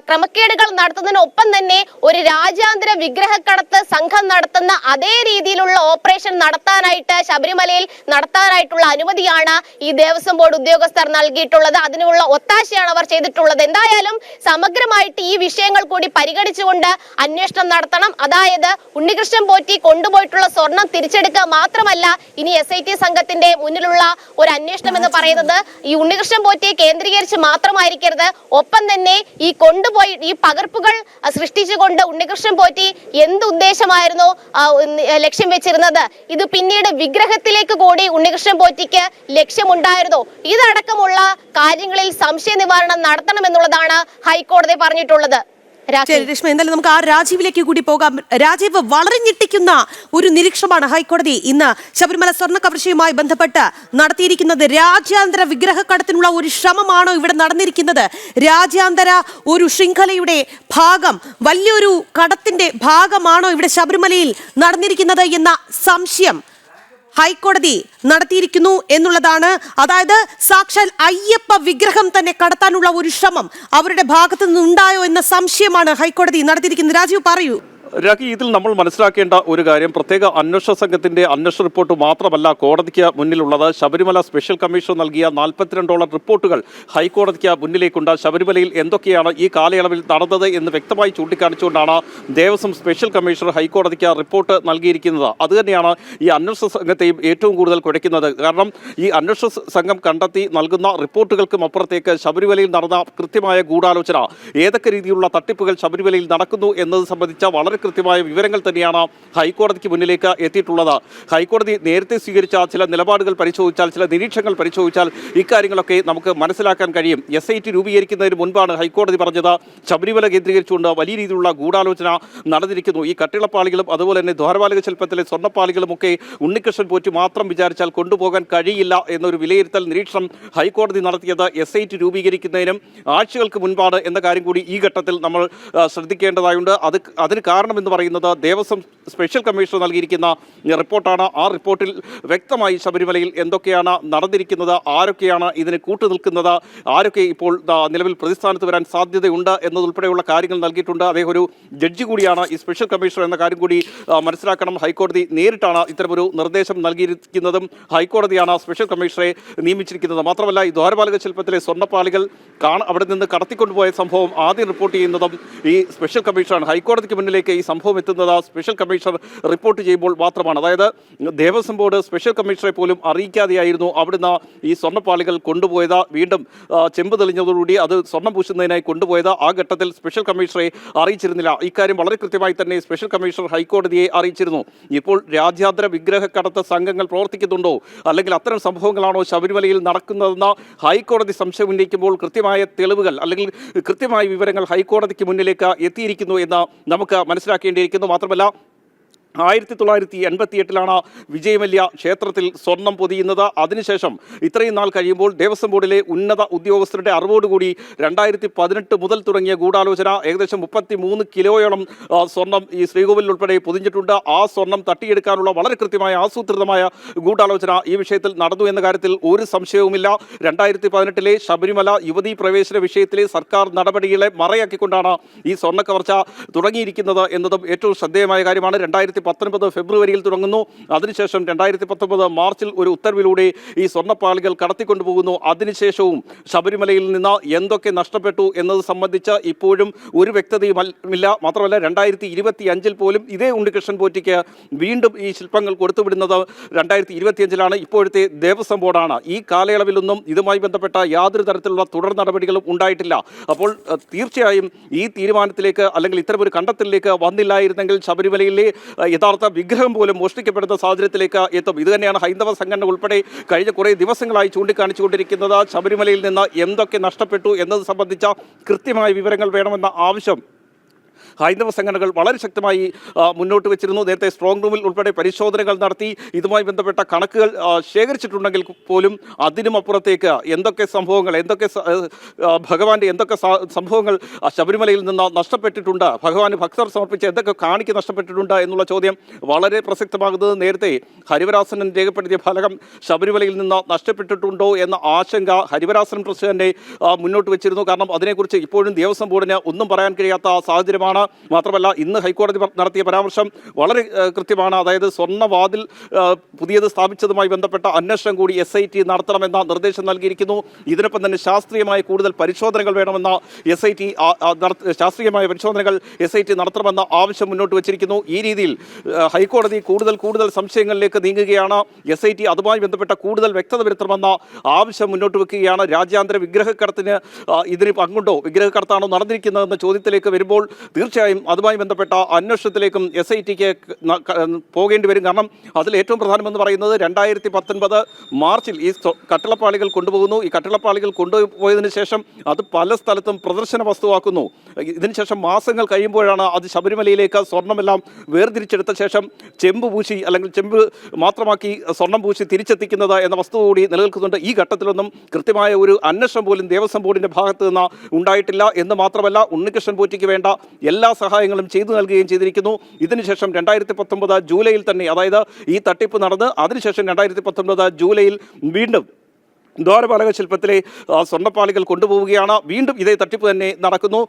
ക്രമക്കേടുകൾ നടത്തുന്നതിനൊപ്പം തന്നെ ഒരു രാജ്യാന്തര വിഗ്രഹക്കടത്ത് സംഘം നടത്തുന്ന അതേ രീതിയിലുള്ള ഓപ്പറേഷൻ നടത്താനായിട്ട് ശബരിമലയിൽ നടത്താനായിട്ടുള്ള അനുമതിയാണ് ഈ ദേവസ്വം ബോർഡ് ഉദ്യോഗസ്ഥർ നൽകിയിട്ടുള്ളത്. അതിനുള്ള ഒത്താശയാണ് അവർ ചെയ്തിട്ടുള്ളത്. എന്തായാലും സമഗ്രമായിട്ട് ഈ വിഷയങ്ങൾ കൂടി പരിഗണിച്ചുകൊണ്ട് അന്വേഷണം നടത്തണം. അതായത് ഉണ്ണികൃഷ്ണൻ പോറ്റി കൊണ്ടുപോയിട്ടുള്ള സ്വർണം തിരിച്ചെടുക്കുക മാത്രമല്ല, ഇനി SIT സംഘത്തിന്റെ മുന്നിലുള്ള ഒരു അന്വേഷണം എന്ന് പറയുന്നത് ഈ ഉണ്ണികൃഷ്ണൻ പോറ്റിയെ കേന്ദ്രീകരിച്ച് മാത്രമായിരിക്കരുത്. ഒപ്പം തന്നെ ഈ കൊണ്ടുപോയി ഈ പകർപ്പുകൾ സൃഷ്ടിച്ചുകൊണ്ട് ഉണ്ണികൃഷ്ണൻ പോറ്റി എന്ത് ഉദ്ദേശമായിരുന്നു ലക്ഷ്യം വെച്ചിരുന്നത്, ഇത് പിന്നീട് വിഗ്രഹത്തിലേക്ക് കൂടി ഉണ്ണികൃഷ്ണൻ പോറ്റിക്ക് ലക്ഷ്യമുണ്ടായിരുന്നോ, ഇതടക്കമുള്ള കാര്യങ്ങളിൽ സംശയ നിവാരണം നടത്തണമെന്നുള്ളതാണ് ഹൈക്കോടതി പറഞ്ഞിട്ടുള്ളത്. രശ്മി, എന്തായാലും നമുക്ക് ആ രാജീവിലേക്ക് കൂടി പോകാം. രാജീവ്, വളരെ ഞെട്ടിക്കുന്ന ഒരു നിരീക്ഷണമാണ് ഹൈക്കോടതി ഇന്ന് ശബരിമല സ്വർണ്ണ കവർച്ചയുമായി ബന്ധപ്പെട്ട് നടത്തിയിരിക്കുന്നത്. രാജ്യാന്തര വിഗ്രഹക്കടത്തിനുള്ള ഒരു ശ്രമമാണോ ഇവിടെ നടന്നിരിക്കുന്നത്? രാജ്യാന്തര ഒരു ശൃംഖലയുടെ ഭാഗം, വലിയൊരു കടത്തിന്റെ ഭാഗമാണോ ഇവിടെ ശബരിമലയിൽ നടന്നിരിക്കുന്നത് എന്ന സംശയം ഹൈക്കോടതി നടത്തിയിരിക്കുന്നു എന്നുള്ളതാണ്. അതായത് സാക്ഷാൽ അയ്യപ്പ വിഗ്രഹം തന്നെ കടത്താനുള്ള ഒരു ശ്രമം അവരുടെ ഭാഗത്തു നിന്നുണ്ടായോ എന്ന സംശയമാണ് ഹൈക്കോടതി നടത്തിയിരിക്കുന്നത്. രാജീവ്, പറയൂ. രാഖി, ഇതിൽ നമ്മൾ മനസ്സിലാക്കേണ്ട ഒരു കാര്യം, പ്രത്യേക അന്വേഷണ സംഘത്തിന്റെ അന്വേഷണ റിപ്പോർട്ട് മാത്രമല്ല കോടതിക്ക് മുന്നിലുള്ളത്. ശബരിമല സ്പെഷ്യൽ കമ്മീഷൻ നൽകിയ 42 റിപ്പോർട്ടുകൾ ഹൈക്കോടതിക്ക് മുന്നിലേക്കുണ്ട്. ശബരിമലയിൽ എന്തൊക്കെയാണ് ഈ കാലയളവിൽ നടന്നത് എന്ന് വ്യക്തമായി ചൂണ്ടിക്കാണിച്ചുകൊണ്ടാണ് ദേവസ്വം സ്പെഷ്യൽ കമ്മീഷണർ ഹൈക്കോടതിക്ക് റിപ്പോർട്ട് നൽകിയിരിക്കുന്നത്. അതുതന്നെയാണ് ഈ അന്വേഷണ സംഘത്തെയും ഏറ്റവും കൂടുതൽ കുഴയ്ക്കുന്നത്. കാരണം ഈ അന്വേഷണ സംഘം കണ്ടെത്തി നൽകുന്ന റിപ്പോർട്ടുകൾക്കും അപ്പുറത്തേക്ക് ശബരിമലയിൽ നടന്ന കൃത്യമായ ഗൂഢാലോചന, ഏതൊക്കെ രീതിയിലുള്ള തട്ടിപ്പുകൾ ശബരിമലയിൽ നടക്കുന്നു എന്നത് സംബന്ധിച്ച വളരെ കൃത്യമായ വിവരങ്ങൾ തന്നെയാണ് ഹൈക്കോടതിക്ക് മുന്നിലേക്ക് എത്തിയിട്ടുള്ളത്. ഹൈക്കോടതി നേരത്തെ സ്വീകരിച്ച ചില നിലപാടുകൾ പരിശോധിച്ചാൽ, ചില നിരീക്ഷണങ്ങൾ പരിശോധിച്ചാൽ ഇക്കാര്യങ്ങളൊക്കെ നമുക്ക് മനസ്സിലാക്കാൻ കഴിയും. SIT രൂപീകരിക്കുന്നതിന് മുൻപാണ് ഹൈക്കോടതി പറഞ്ഞത് ശബരിമല കേന്ദ്രീകരിച്ചുകൊണ്ട് വലിയ രീതിയിലുള്ള ഗൂഢാലോചന നടന്നിരിക്കുന്നു. ഈ കട്ടിളപ്പാളികളും അതുപോലെ തന്നെ ദ്വാരപാലക ശില്പത്തിലെ സ്വർണ്ണപ്പാളികളുമൊക്കെ ഉണ്ണികൃഷ്ണൻ പോറ്റി മാത്രം വിചാരിച്ചാൽ കൊണ്ടുപോകാൻ കഴിയില്ല എന്നൊരു വിലയിരുത്തൽ നിരീക്ഷണം ഹൈക്കോടതി നടത്തിയത് SIT രൂപീകരിക്കുന്നതിനും ആഴ്ചകൾക്ക് മുൻപാണ് എന്ന കാര്യം കൂടി ഈ ഘട്ടത്തിൽ നമ്മൾ ശ്രദ്ധിക്കേണ്ടതായുണ്ട്. അതിന് കാരണം എന്ന് പറയുന്നത് ദേവസ്വം സ്പെഷ്യൽ കമ്മീഷണർ നൽകിയിരിക്കുന്ന റിപ്പോർട്ടാണ്. ആ റിപ്പോർട്ടിൽ വ്യക്തമായി ശബരിമലയിൽ എന്തൊക്കെയാണ് നടന്നിരിക്കുന്നത്, ആരൊക്കെയാണ് ഇതിന് കൂട്ടുനിൽക്കുന്നത്, ആരൊക്കെ ഇപ്പോൾ നിലവിൽ പ്രതിസ്ഥാനത്ത് വരാൻ സാധ്യതയുണ്ട് എന്നതുൾപ്പെടെയുള്ള കാര്യങ്ങൾ നൽകിയിട്ടുണ്ട്. അദ്ദേഹം ഒരു ജഡ്ജി കൂടിയാണ് ഈ സ്പെഷ്യൽ കമ്മീഷണർ എന്ന കാര്യം കൂടി മനസ്സിലാക്കണം. ഹൈക്കോടതി നേരിട്ടാണ് ഇത്തരമൊരു നിർദ്ദേശം നൽകിയിരിക്കുന്നതും ഹൈക്കോടതിയാണ് സ്പെഷ്യൽ കമ്മീഷണറെ നിയമിച്ചിരിക്കുന്നത്. മാത്രമല്ല, ഈ ദ്വാരപാലക ശില്പത്തിലെ സ്വർണ്ണപ്പാളികൾ അവിടെ നിന്ന് കടത്തിക്കൊണ്ടുപോയ സംഭവം ആദ്യം റിപ്പോർട്ട് ചെയ്യുന്നതും ഈ സ്പെഷ്യൽ കമ്മീഷണറാണ്. ഹൈക്കോടതിക്ക് മുന്നിലേക്ക് ഈ സംഭവം എത്തുന്നത് സ്പെഷ്യൽ കമ്മീഷണർ റിപ്പോർട്ട് ചെയ്യുമ്പോൾ മാത്രമാണ്. അതായത് ദേവസ്വം ബോർഡ് സ്പെഷ്യൽ കമ്മീഷണറെ പോലും അറിയിക്കാതെയായിരുന്നു അവിടുന്ന് ഈ സ്വർണ്ണപ്പാളികൾ കൊണ്ടുപോയത്. വീണ്ടും ചെമ്പ് തെളിഞ്ഞതോടുകൂടി അത് സ്വർണ്ണം പൂശുന്നതിനായി കൊണ്ടുപോയത്. ആ ഘട്ടത്തിൽ സ്പെഷ്യൽ കമ്മീഷണറെ അറിയിച്ചിരുന്നില്ല. ഇക്കാര്യം വളരെ കൃത്യമായി തന്നെ സ്പെഷ്യൽ കമ്മീഷണർ ഹൈക്കോടതിയെ അറിയിച്ചിരുന്നു. ഇപ്പോൾ രാജ്യാന്തര വിഗ്രഹക്കടത്ത് സംഘങ്ങൾ പ്രവർത്തിക്കുന്നുണ്ടോ, അല്ലെങ്കിൽ അത്തരം സംഭവങ്ങളാണോ ശബരിമലയിൽ നടക്കുന്നതെന്ന് ഹൈക്കോടതി സംശയം ഉന്നയിക്കുമ്പോൾ കൃത്യമായ തെളിവുകൾ അല്ലെങ്കിൽ കൃത്യമായ വിവരങ്ങൾ ഹൈക്കോടതിക്ക് മുന്നിലേക്ക് എത്തിയിരിക്കുന്നു എന്ന് നമുക്ക് മനസ്സിലാക്കേണ്ടിയിരിക്കുന്നു. മാത്രമല്ല, 1988 വിജയ് മല്യ ക്ഷേത്രത്തിൽ സ്വർണം പൊതിയുന്നത്. അതിനുശേഷം ഇത്രയും നാൾ കഴിയുമ്പോൾ ദേവസ്വം ബോർഡിലെ ഉന്നത ഉദ്യോഗസ്ഥരുടെ അറിവോടുകൂടി 2018 മുതൽ തുടങ്ങിയ ഗൂഢാലോചന ഏകദേശം 33 കിലോയോളം സ്വർണം ഈ ശ്രീകോവിൽ ഉൾപ്പെടെ പൊതിഞ്ഞിട്ടുണ്ട്. ആ സ്വർണം തട്ടിയെടുക്കാനുള്ള വളരെ കൃത്യമായ ആസൂത്രിതമായ ഗൂഢാലോചന ഈ വിഷയത്തിൽ നടന്നു എന്ന കാര്യത്തിൽ ഒരു സംശയവുമില്ല. 2018 ശബരിമല യുവതീ പ്രവേശന വിഷയത്തിലെ സർക്കാർ നടപടികളെ മറയാക്കിക്കൊണ്ടാണ് ഈ സ്വർണ്ണ കവർച്ച തുടങ്ങിയിരിക്കുന്നത് എന്നതും ഏറ്റവും ശ്രദ്ധേയമായ കാര്യമാണ്. 2019 ഫെബ്രുവരിയിൽ തുടങ്ങുന്നു. അതിനുശേഷം 2019 മാർച്ചിൽ ഒരു ഉത്തരവിലൂടെ ഈ സ്വർണ്ണപ്പാളികൾ കടത്തിക്കൊണ്ടുപോകുന്നു. അതിനുശേഷവും ശബരിമലയിൽ നിന്ന് എന്തൊക്കെ നഷ്ടപ്പെട്ടു എന്നത് സംബന്ധിച്ച് ഇപ്പോഴും ഒരു വ്യക്തതയുമില്ല. മാത്രമല്ല 2025 പോലും ഇതേ ഉണ്ണികൃഷ്ണൻ പോറ്റിക്ക് വീണ്ടും ഈ ശില്പങ്ങൾ കൊടുത്തുവിടുന്നത് 2025 ഇപ്പോഴത്തെ ദേവസ്വം ബോർഡാണ്. ഈ കാലയളവിലൊന്നും ഇതുമായി ബന്ധപ്പെട്ട യാതൊരു തരത്തിലുള്ള തുടർ നടപടികളും ഉണ്ടായിട്ടില്ല. അപ്പോൾ തീർച്ചയായും ഈ തീരുമാനത്തിലേക്ക് അല്ലെങ്കിൽ ഇത്തരമൊരു കണ്ടെത്തലിലേക്ക് വന്നില്ലായിരുന്നെങ്കിൽ ശബരിമലയിലെ യഥാർത്ഥ വിഗ്രഹം പോലും മോഷ്ടിക്കപ്പെടുന്ന സാഹചര്യത്തിലേക്ക് എത്തും. ഇത് തന്നെയാണ് ഹൈന്ദവ സംഘടന ഉൾപ്പെടെ കഴിഞ്ഞ കുറേ ദിവസങ്ങളായി ചൂണ്ടിക്കാണിച്ചുകൊണ്ടിരിക്കുന്നത്. ശബരിമലയിൽ നിന്ന് എന്തൊക്കെ നഷ്ടപ്പെട്ടു എന്നത് സംബന്ധിച്ച കൃത്യമായ വിവരങ്ങൾ വേണമെന്ന ആവശ്യം ഹൈന്ദവ സംഘടനകൾ വളരെ ശക്തമായി മുന്നോട്ട് വെച്ചിരുന്നു. നേരത്തെ സ്ട്രോങ് റൂമിൽ ഉൾപ്പെടെ പരിശോധനകൾ നടത്തി ഇതുമായി ബന്ധപ്പെട്ട കണക്കുകൾ ശേഖരിച്ചിട്ടുണ്ടെങ്കിൽ പോലും അതിനും അപ്പുറത്തേക്ക് എന്തൊക്കെ സംഭവങ്ങൾ ഭഗവാന്റെ എന്തൊക്കെ സംഭവങ്ങൾ ശബരിമലയിൽ നിന്ന് നഷ്ടപ്പെട്ടിട്ടുണ്ട്, ഭഗവാന് ഭക്തർ സമർപ്പിച്ച എന്തൊക്കെ കാണിക്ക് നഷ്ടപ്പെട്ടിട്ടുണ്ട് എന്നുള്ള ചോദ്യം വളരെ പ്രസക്തമാകുന്നത് നേരത്തെ ഹരിവരാസനൻ രേഖപ്പെടുത്തിയ ഫലകം ശബരിമലയിൽ നിന്ന് നഷ്ടപ്പെട്ടിട്ടുണ്ടോ എന്ന ആശങ്ക ഹരിവരാസനൻ പ്രസിഡന്റ് മുന്നോട്ട് വെച്ചിരുന്നു. കാരണം അതിനെക്കുറിച്ച് ഇപ്പോഴും ദേവസ്വം ബോർഡിന് ഒന്നും പറയാൻ കഴിയാത്ത സാഹചര്യമാണ്. മാത്രമല്ല ഇന്ന് ഹൈക്കോടതി നടത്തിയ പരാമർശം വളരെ കൃത്യമാണ്. അതായത് സ്വർണ്ണവാതിൽ പുതിയത് സ്ഥാപിച്ചതുമായി ബന്ധപ്പെട്ട അന്വേഷണം കൂടി SIT നടത്തണമെന്ന നിർദ്ദേശം നൽകിയിരിക്കുന്നു. ഇതിനൊപ്പം തന്നെ ശാസ്ത്രീയമായ കൂടുതൽ പരിശോധനകൾ വേണമെന്ന ശാസ്ത്രീയമായ പരിശോധനകൾ SIT നടത്തണമെന്ന ആവശ്യം മുന്നോട്ട് വെച്ചിരിക്കുന്നു. ഈ രീതിയിൽ ഹൈക്കോടതി കൂടുതൽ സംശയങ്ങളിലേക്ക് നീങ്ങുകയാണ്. SIT അതുമായി ബന്ധപ്പെട്ട കൂടുതൽ വ്യക്തത വരുത്തണമെന്ന ആവശ്യം മുന്നോട്ട് വെക്കുകയാണ്. രാജ്യാന്തര വിഗ്രഹക്കടത്തിന് ഇതിന് പങ്കുണ്ടോ, വിഗ്രഹക്കടത്താണോ നടന്നിരിക്കുന്നതെന്ന ചോദ്യത്തിലേക്ക് വരുമ്പോൾ തീർച്ചയായും അതുമായി ബന്ധപ്പെട്ട അന്വേഷണത്തിലേക്കും SITക്ക് പോകേണ്ടി വരും. കാരണം അതിൽ ഏറ്റവും പ്രധാനമെന്ന് പറയുന്നത് 2019 മാർച്ചിൽ ഈ കട്ടിളപ്പാളികൾ കൊണ്ടുപോകുന്നു. ഈ കട്ടിളപ്പാളികൾ കൊണ്ടുപോയതിനു ശേഷം അത് പല സ്ഥലത്തും പ്രദർശന വസ്തുവാക്കുന്നു. ഇതിനുശേഷം മാസങ്ങൾ കഴിയുമ്പോഴാണ് അത് ശബരിമലയിലേക്ക് സ്വർണ്ണമെല്ലാം വേർതിരിച്ചെടുത്ത ശേഷം ചെമ്പ് പൂശി അല്ലെങ്കിൽ ചെമ്പ് മാത്രമാക്കി സ്വർണം പൂശി തിരിച്ചെത്തിക്കുന്നത് എന്ന വസ്തു കൂടി നിലനിൽക്കുന്നുണ്ട്. ഈ ഘട്ടത്തിലൊന്നും കൃത്യമായ ഒരു അന്വേഷണം പോലും ദേവസ്വം ബോർഡിന്റെ ഭാഗത്ത് നിന്ന് ഉണ്ടായിട്ടില്ല എന്ന് മാത്രമല്ല ഉണ്ണികൃഷ്ണൻ പോറ്റിക്ക് വേണ്ട എല്ലാ സഹായങ്ങളും ചെയ്തു നൽകുകയും ചെയ്തിരിക്കുന്നു. ഇതിനുശേഷം 2019 ജൂലൈയിൽ തന്നെ, അതായത് ഈ തട്ടിപ്പ് നടന്ന് അതിനുശേഷം 2019 ജൂലൈയിൽ വീണ്ടും ദ്വാരപാലക ശില്പത്തിലെ സ്വർണ്ണപ്പാളികൾ കൊണ്ടുപോവുകയാണ്. വീണ്ടും ഇതേ തട്ടിപ്പ് തന്നെ നടക്കുന്നു.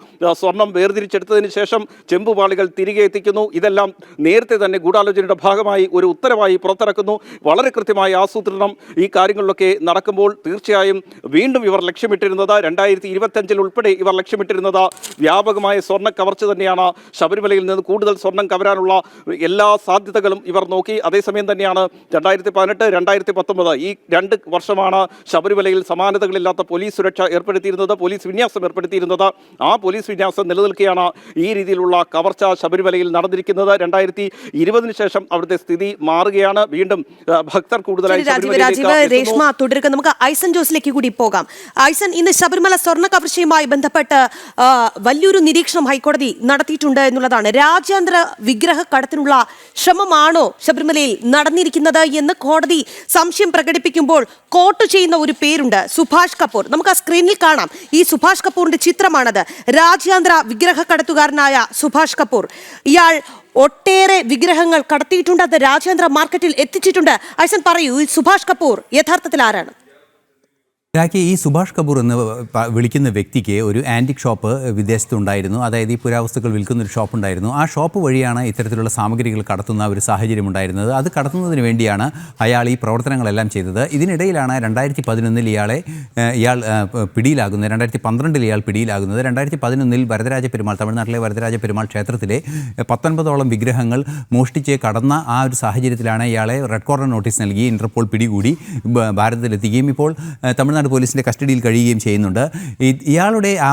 സ്വർണം വേർതിരിച്ചെടുത്തതിന് ശേഷം ചെമ്പുപാളികൾ തിരികെ എത്തിക്കുന്നു. ഇതെല്ലാം നേരത്തെ തന്നെ ഗൂഢാലോചനയുടെ ഭാഗമായി ഒരു ഉത്തരവായി പുറത്തിറക്കുന്നു. വളരെ കൃത്യമായ ആസൂത്രണം ഈ കാര്യങ്ങളിലൊക്കെ നടക്കുമ്പോൾ തീർച്ചയായും വീണ്ടും ഇവർ ലക്ഷ്യമിട്ടിരുന്നത് 2025 ഉൾപ്പെടെ ഇവർ ലക്ഷ്യമിട്ടിരുന്നത് വ്യാപകമായ സ്വർണ്ണ കവർച്ച തന്നെയാണ്. ശബരിമലയിൽ നിന്ന് കൂടുതൽ സ്വർണം കവരാനുള്ള എല്ലാ സാധ്യതകളും ഇവർ നോക്കി. അതേസമയം തന്നെയാണ് 2018, 2019 ഈ 2 വർഷമാണ് ശബരിമലയിൽ സമാനതകളില്ലാത്ത പോലീസ് സുരക്ഷ ഏർപ്പെടുത്തിയിരുന്നത്, പോലീസ് വിന്യാസം ഏർപ്പെടുത്തിയിരുന്നത്. ആ പോലീസ് വിന്യാസം നിലനിൽക്കുകയാണ് ഈ രീതിയിലുള്ള കവർച്ച ശബരിമലയിൽ നടന്നിരിക്കുന്നത്. 2020 ശേഷം അവിടുത്തെ സ്ഥിതി മാറുകയാണ്. വീണ്ടും ഭക്തർ കൂടുതലായി രേഷ്മ തുടരുക. നമുക്ക് ഐസൻ ജോസിലേക്ക് കൂടി പോകാം. ഐസൻ, ഇന്ന് ശബരിമല സ്വർണ്ണ കവർച്ചയുമായി ബന്ധപ്പെട്ട് വലിയൊരു നിരീക്ഷണം ഹൈക്കോടതി നടത്തിയിട്ടുണ്ട് എന്നുള്ളതാണ്. രാജ്യാന്തര വിഗ്രഹ കടത്തിനുള്ള ശ്രമമാണോ ശബരിമലയിൽ നടന്നിരിക്കുന്നത് എന്ന് കോടതി സംശയം പ്രകടിപ്പിക്കുമ്പോൾ കോട്ട് ചെയ്യുന്ന ഒരു പേരുണ്ട്, സുഭാഷ് കപൂർ. നമുക്ക് ആ സ്ക്രീനിൽ കാണാം. ഈ സുഭാഷ് കപൂറിന്റെ ചിത്രമാണത്. രാജ്യാന്തര വിഗ്രഹ കടത്തുകാരനായ സുഭാഷ് കപൂർ. ഇയാൾ ഒട്ടേറെ വിഗ്രഹങ്ങൾ കടത്തിയിട്ടുണ്ട്, അത് രാജ്യാന്തര മാർക്കറ്റിൽ എത്തിച്ചിട്ടുണ്ട്. ഐസൻ പറയൂ, ഈ സുഭാഷ് കപൂർ യഥാർത്ഥത്തിൽ ആരാണ്? ഈ സുഭാഷ് കപൂർ എന്ന് വിളിക്കുന്ന വ്യക്തിക്ക് ഒരു ആൻറ്റിക് ഷോപ്പ് വിദേശത്തുണ്ടായിരുന്നു. അതായത് ഈ പുരാവസ്തുക്കൾ വിൽക്കുന്ന ഒരു ഷോപ്പ് ഉണ്ടായിരുന്നു. ആ ഷോപ്പ് വഴിയാണ് ഇത്തരത്തിലുള്ള സാമഗ്രികൾ കടത്തുന്ന ഒരു സാഹചര്യം ഉണ്ടായിരുന്നത്. അത് കടത്തുന്നതിന് വേണ്ടിയാണ് അയാൾ ഈ പ്രവർത്തനങ്ങളെല്ലാം ചെയ്തത്. ഇതിനിടയിലാണ് 2011 ഇയാൾ പിടിയിലാകുന്നത്. 2012 ഇയാൾ പിടിയിലാകുന്നത്. 2011 വരദരാജ പെരുമാൾ, തമിഴ്നാട്ടിലെ വരദരാജ പെരുമാൾ ക്ഷേത്രത്തിലെ 19ഓളം വിഗ്രഹങ്ങൾ മോഷ്ടിച്ച് കടന്ന ആ ഒരു സാഹചര്യത്തിലാണ് ഇയാളെ റെഡ് കോർണർ നോട്ടീസ് നൽകി ഇന്റർപോൾ പിടികൂടി ഭാരതത്തിലെത്തിക്കുകയും ഇപ്പോൾ തമിഴ്നാട്ടിൽ കാക്കനാട് പോലീസിൻ്റെ കസ്റ്റഡിയിൽ കഴിയുകയും ചെയ്യുന്നുണ്ട്. ഇയാളുടെ ആ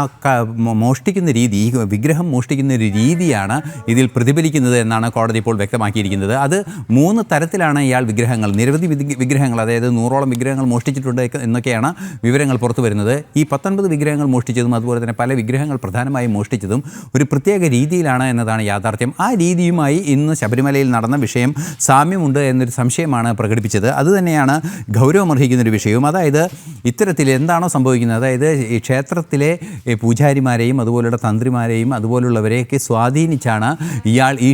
മോഷ്ടിക്കുന്ന രീതി, ഈ വിഗ്രഹം മോഷ്ടിക്കുന്ന ഒരു രീതിയാണ് ഇതിൽ പ്രതിഫലിക്കുന്നത് എന്നാണ് കോടതി ഇപ്പോൾ വ്യക്തമാക്കിയിരിക്കുന്നത്. അത് 3 തരത്തിലാണ് ഇയാൾ വിഗ്രഹങ്ങൾ, നിരവധി വിഗ്രഹങ്ങൾ, അതായത് 100ഓളം വിഗ്രഹങ്ങൾ മോഷ്ടിച്ചിട്ടുണ്ട് എന്നൊക്കെയാണ് വിവരങ്ങൾ പുറത്തു വരുന്നത്. ഈ 19 വിഗ്രഹങ്ങൾ മോഷ്ടിച്ചതും അതുപോലെ തന്നെ പല വിഗ്രഹങ്ങൾ പ്രധാനമായും മോഷ്ടിച്ചതും ഒരു പ്രത്യേക രീതിയിലാണ് എന്നതാണ് യാഥാർത്ഥ്യം. ആ രീതിയുമായി ഇന്ന് ശബരിമലയിൽ നടന്ന വിഷയം സാമ്യമുണ്ട് എന്നൊരു സംശയമാണ് പ്രകടിപ്പിച്ചത്. അതുതന്നെയാണ് ഗൗരവമർഹിക്കുന്നൊരു വിഷയവും. അതായത് ഇത്തരത്തിൽ എന്താണോ സംഭവിക്കുന്നത്, അതായത് ഈ ക്ഷേത്രത്തിലെ പൂജാരിമാരെയും അതുപോലുള്ള തന്ത്രിമാരെയും അതുപോലുള്ളവരെയൊക്കെ സ്വാധീനിച്ചാണ് ഇയാൾ ഈ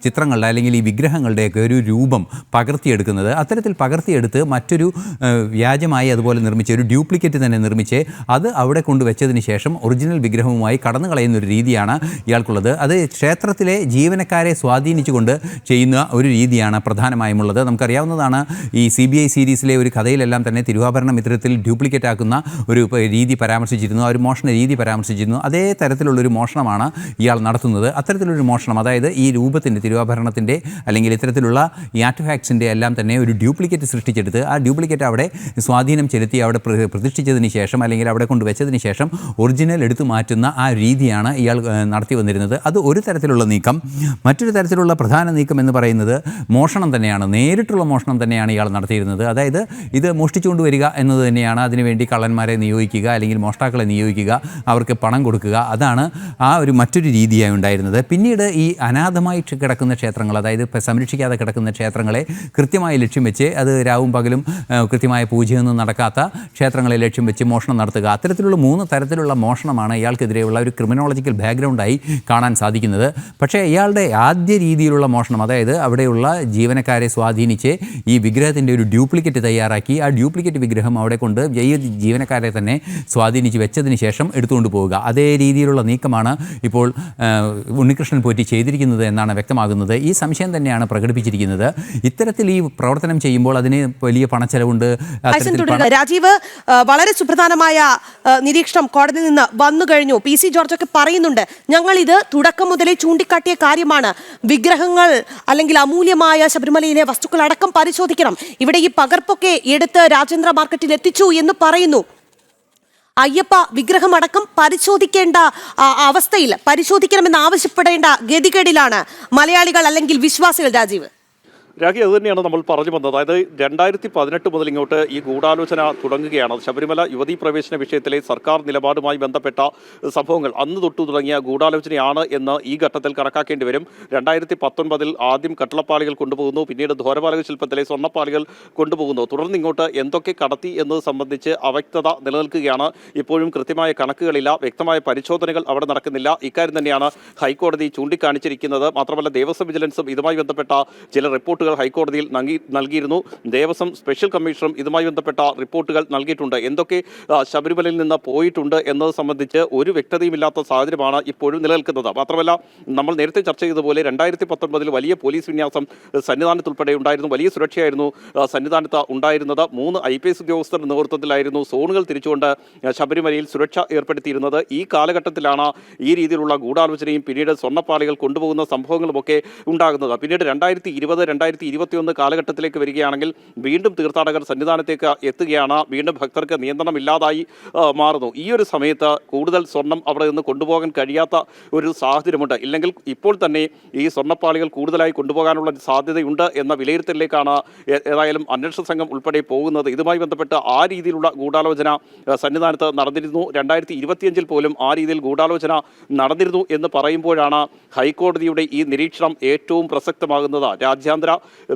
ചിത്രങ്ങളുടെ അല്ലെങ്കിൽ ഈ വിഗ്രഹങ്ങളുടെയൊക്കെ ഒരു രൂപം പകർത്തിയെടുക്കുന്നത്. അത്തരത്തിൽ പകർത്തിയെടുത്ത് മറ്റൊരു വ്യാജമായി അതുപോലെ നിർമ്മിച്ച് ഒരു ഡ്യൂപ്ലിക്കേറ്റ് തന്നെ നിർമ്മിച്ച് അത് അവിടെ കൊണ്ടുവച്ചതിന് ശേഷം ഒറിജിനൽ വിഗ്രഹവുമായി കടന്നു കളയുന്ന ഒരു രീതിയാണ് ഇയാൾക്കുള്ളത്. അത് ക്ഷേത്രത്തിലെ ജീവനക്കാരെ സ്വാധീനിച്ചുകൊണ്ട് ചെയ്യുന്ന ഒരു രീതിയാണ് പ്രധാനമായുമുള്ളത്. നമുക്കറിയാവുന്നതാണ്, ഈ CBI സീരീസിലെ ഒരു കഥയിലെല്ലാം തന്നെ തിരുവാഭരണം ഇത്തരത്തിൽ ഡ്യൂപ്ലിക്കേറ്റ് ആക്കുന്ന ഒരു രീതി പരാമർശിച്ചിരുന്നു, ആ ഒരു മോഷണ രീതി പരാമർശിച്ചിരുന്നു. അതേ തരത്തിലുള്ളൊരു മോഷണമാണ് ഇയാൾ നടത്തുന്നത്. അത്തരത്തിലൊരു മോഷണം, അതായത് ഈ രൂപത്തിൻ്റെ, തിരുവാഭരണത്തിൻ്റെ അല്ലെങ്കിൽ ഇത്തരത്തിലുള്ള ഈ ആർട്ടിഫാക്ട്സിൻ്റെ എല്ലാം തന്നെ ഒരു ഡ്യൂപ്ലിക്കേറ്റ് സൃഷ്ടിച്ചെടുത്ത് ആ ഡ്യൂപ്ലിക്കേറ്റ് അവിടെ സ്വാധീനം ചെലുത്തി അവിടെ പ്രതിഷ്ഠിച്ചതിന് ശേഷം അല്ലെങ്കിൽ അവിടെ കൊണ്ടുവച്ചതിന് ശേഷം ഒറിജിനൽ എടുത്തു മാറ്റുന്ന ആ രീതിയാണ് ഇയാൾ നടത്തി വന്നിരുന്നത്. അത് ഒരു തരത്തിലുള്ള നീക്കം. മറ്റൊരു തരത്തിലുള്ള പ്രധാന നീക്കം എന്ന് പറയുന്നത് മോഷണം തന്നെയാണ്, നേരിട്ടുള്ള മോഷണം തന്നെയാണ് ഇയാൾ നടത്തിയിരുന്നത്. അതായത് ഇത് മോഷ്ടിച്ചുകൊണ്ട് വരിക എന്നത് തന്നെയാണ്. അതിനുവേണ്ടി കള്ളന്മാരെ നിയോഗിക്കുക അല്ലെങ്കിൽ മോഷ്ടാക്കളെ നിയോഗിക്കുക, അവർക്ക് പണം കൊടുക്കുക, അതാണ് ആ ഒരു മറ്റൊരു രീതിയായി ഉണ്ടായിരുന്നത്. പിന്നീട് ഈ അനാഥമായി കിടക്കുന്ന ക്ഷേത്രങ്ങൾ, അതായത് സംരക്ഷിക്കാതെ കിടക്കുന്ന ക്ഷേത്രങ്ങളെ കൃത്യമായി ലക്ഷ്യം വെച്ച്, അത് രാവും പകലും കൃത്യമായ പൂജയൊന്നും നടക്കാത്ത ക്ഷേത്രങ്ങളെ ലക്ഷ്യം വെച്ച് മോഷണം നടത്തുക, അത്തരത്തിലുള്ള 3 തരത്തിലുള്ള മോഷണമാണ് ഇയാൾക്കെതിരെയുള്ള ഒരു ക്രിമിനോളജിക്കൽ ബാക്ക്ഗ്രൗണ്ടായി കാണാൻ സാധിക്കുന്നത്. പക്ഷേ ഇയാളുടെ ആദ്യ രീതിയിലുള്ള മോഷണം, അതായത് അവിടെയുള്ള ജീവനക്കാരെ സ്വാധീനിച്ച് ഈ വിഗ്രഹത്തിൻ്റെ ഒരു ഡ്യൂപ്ലിക്കേറ്റ് തയ്യാറാക്കി ആ ഡ്യൂപ്ലിക്കേറ്റ് വിഗ്രഹം അവിടെ കൊണ്ട് ജീവനക്കാരെ തന്നെ സ്വാധീനിച്ച് വെച്ചതിന് ശേഷം എടുത്തുകൊണ്ട് പോവുക, അതേ രീതിയിലുള്ള നീക്കമാണ് ഇപ്പോൾ ഉണ്ണികൃഷ്ണൻ പോറ്റി ചെയ്തിരിക്കുന്നത് എന്നാണ് വ്യക്തമാകുന്നത്. ഈ സംശയം തന്നെയാണ് പ്രകടിപ്പിച്ചിരിക്കുന്നത്. ഇത്തരത്തിൽ ഈ പ്രവർത്തനം ചെയ്യുമ്പോൾ അതിന് വലിയ പണച്ചെലവുണ്ട്. രാജീവ്, വളരെ സുപ്രധാനമായ നിരീക്ഷണം കോടതിയിൽ നിന്ന് വന്നു കഴിഞ്ഞു. PC ജോർജ് ഒക്കെ പറയുന്നുണ്ട്, ഞങ്ങൾ ഇത് തുടക്കം മുതലേ ചൂണ്ടിക്കാട്ടിയ കാര്യമാണ്, വിഗ്രഹങ്ങൾ അല്ലെങ്കിൽ അമൂല്യമായ ശബരിമലയിലെ വസ്തുക്കൾ അടക്കം പരിശോധിക്കണം, ഇവിടെ ഈ പകർപ്പൊക്കെ എടുത്ത് രാജേന്ദ്ര മാർക്കറ്റിൽ എത്തിച്ചു എന്ന് പറയുന്നു. അയ്യപ്പ വിഗ്രഹമടക്കം പരിശോധിക്കേണ്ട അവസ്ഥയിൽ, പരിശോധിക്കണമെന്ന് ആവശ്യപ്പെടേണ്ട ഗതികേടിലാണ് മലയാളികൾ അല്ലെങ്കിൽ വിശ്വാസികൾ. രാജീവ്, രാഖി, അതുതന്നെയാണ് നമ്മൾ പറഞ്ഞു വന്നത്. അതായത് 2018 മുതൽ ഇങ്ങോട്ട് ഈ ഗൂഢാലോചന തുടങ്ങുകയാണ്. ശബരിമല യുവതീ പ്രവേശന വിഷയത്തിലെ സർക്കാർ നിലപാടുമായി ബന്ധപ്പെട്ട സംഭവങ്ങൾ അന്ന് തൊട്ടു തുടങ്ങിയ ഗൂഢാലോചനയാണ് എന്ന് ഈ ഘട്ടത്തിൽ കണക്കാക്കേണ്ടി വരും. 2019 ആദ്യം കട്ടളപ്പാളികൾ കൊണ്ടുപോകുന്നു, പിന്നീട് ദ്വാരപാലക ശില്പത്തിലെ സ്വർണ്ണപ്പാളികൾ കൊണ്ടുപോകുന്നു. തുടർന്ന് ഇങ്ങോട്ട് എന്തൊക്കെ കടത്തി എന്നത് സംബന്ധിച്ച് അവ്യക്തത നിലനിൽക്കുകയാണ്. ഇപ്പോഴും കൃത്യമായ കണക്കുകളില്ല, വ്യക്തമായ പരിശോധനകൾ അവിടെ നടക്കുന്നില്ല. ഇക്കാര്യം തന്നെയാണ് ഹൈക്കോടതി ചൂണ്ടിക്കാണിച്ചിരിക്കുന്നത്. മാത്രമല്ല, ദേവസ്വം വിജിലൻസും ഇതുമായി ബന്ധപ്പെട്ട ചില റിപ്പോർട്ടുകൾ ഹൈക്കോടതിയിൽ നൽകിയിരുന്നു. ദേവസ്വം സ്പെഷ്യൽ കമ്മീഷണറും ഇതുമായി ബന്ധപ്പെട്ട റിപ്പോർട്ടുകൾ നൽകിയിട്ടുണ്ട്. എന്തൊക്കെ ശബരിമലയിൽ നിന്ന് പോയിട്ടുണ്ട് എന്നത് സംബന്ധിച്ച് ഒരു വ്യക്തതയുമില്ലാത്ത സാഹചര്യമാണ് ഇപ്പോഴും നിലനിൽക്കുന്നത്. മാത്രമല്ല, നമ്മൾ നേരത്തെ ചർച്ച ചെയ്തതുപോലെ 2019 വലിയ പോലീസ് വിന്യാസം സന്നിധാനത്തുൾപ്പെടെ ഉണ്ടായിരുന്നു. വലിയ സുരക്ഷയായിരുന്നു സന്നിധാനത്ത് ഉണ്ടായിരുന്നത്. 3 IPS ഉദ്യോഗസ്ഥരുടെ നേതൃത്വത്തിലായിരുന്നു സോണുകൾ തിരിച്ചുകൊണ്ട് ശബരിമലയിൽ സുരക്ഷ ഏർപ്പെടുത്തിയിരുന്നത്. ഈ കാലഘട്ടത്തിലാണ് ഈ രീതിയിലുള്ള ഗൂഢാലോചനയും പിന്നീട് സ്വർണ്ണപ്പാളികൾ കൊണ്ടുപോകുന്ന സംഭവങ്ങളുമൊക്കെ ഉണ്ടാകുന്നത്. പിന്നീട് 2020-2021 കാലഘട്ടത്തിലേക്ക് വരികയാണെങ്കിൽ വീണ്ടും തീർത്ഥാടകർ സന്നിധാനത്തേക്ക് എത്തുകയാണ്. വീണ്ടും ഭക്തർക്ക് നിയന്ത്രണമില്ലാതായി മാറുന്നു. ഈ ഒരു സമയത്ത് കൂടുതൽ സ്വർണം അവിടെ നിന്ന് കൊണ്ടുപോകാൻ കഴിയാത്ത ഒരു സാഹചര്യമുണ്ട്. ഇല്ലെങ്കിൽ ഇപ്പോൾ തന്നെ ഈ സ്വർണ്ണപ്പാളികൾ കൂടുതലായി കൊണ്ടുപോകാനുള്ള സാധ്യതയുണ്ട് എന്ന വിലയിരുത്തലിലേക്കാണ് ഏതായാലും അന്വേഷണ സംഘം ഉൾപ്പെടെ പോകുന്നത്. ഇതുമായി ബന്ധപ്പെട്ട് ആ രീതിയിലുള്ള ഗൂഢാലോചന സന്നിധാനത്ത് നടന്നിരുന്നു. 2025 പോലും ആ രീതിയിൽ ഗൂഢാലോചന നടന്നിരുന്നു എന്ന് പറയുമ്പോഴാണ് ഹൈക്കോടതിയുടെ ഈ നിരീക്ഷണം ഏറ്റവും പ്രസക്തമാകുന്നത്. രാജ്യാന്തര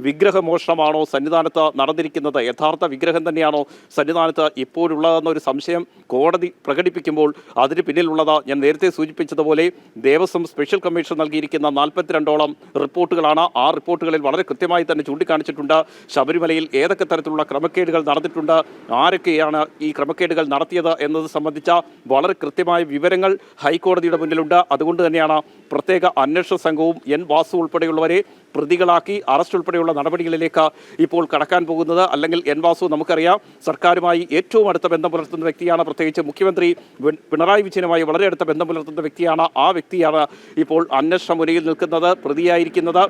വിഗ്രഹമോഷണമാണോ സന്നിധാനത്ത് നടന്നിരിക്കുന്നത്, യഥാർത്ഥ വിഗ്രഹം തന്നെയാണോ സന്നിധാനത്ത് ഇപ്പോഴുള്ളതെന്നൊരു സംശയം കോടതി പ്രകടിപ്പിക്കുമ്പോൾ അതിന് പിന്നിലുള്ളത് ഞാൻ നേരത്തെ സൂചിപ്പിച്ചതുപോലെ ദേവസ്വം സ്പെഷ്യൽ കമ്മീഷൻ നൽകിയിരിക്കുന്ന 42ഓളം റിപ്പോർട്ടുകളാണ്. ആ റിപ്പോർട്ടുകളിൽ വളരെ കൃത്യമായി തന്നെ ചൂണ്ടിക്കാണിച്ചിട്ടുണ്ട് ശബരിമലയിൽ ഏതൊക്കെ തരത്തിലുള്ള ക്രമക്കേടുകൾ നടന്നിട്ടുണ്ട്, ആരൊക്കെയാണ് ഈ ക്രമക്കേടുകൾ നടത്തിയത് എന്നത് സംബന്ധിച്ച വളരെ കൃത്യമായ വിവരങ്ങൾ ഹൈക്കോടതിയുടെ മുന്നിലുണ്ട്. അതുകൊണ്ട് തന്നെയാണ് പ്രത്യേക അന്വേഷണ സംഘവും N. വാസു ഉൾപ്പെടെയുള്ളവരെ പ്രതികളാക്കി അറസ്റ്റ് ഉൾപ്പെടെയുള്ള നടപടികളിലേക്ക് ഇപ്പോൾ കടക്കാൻ പോകുന്നത്. അല്ലെങ്കിൽ N. വാസു നമുക്കറിയാം സർക്കാരുമായി ഏറ്റവും അടുത്ത ബന്ധം പുലർത്തുന്ന വ്യക്തിയാണ്. പ്രത്യേകിച്ച് മുഖ്യമന്ത്രി പിണറായി വിജയനുമായി വളരെ അടുത്ത ബന്ധം പുലർത്തുന്ന വ്യക്തിയാണ്. ആ വ്യക്തിയാണ് ഇപ്പോൾ അന്വേഷണ മുനയിൽ നിൽക്കുന്നത്, പ്രതിയായിരിക്കുന്നത്.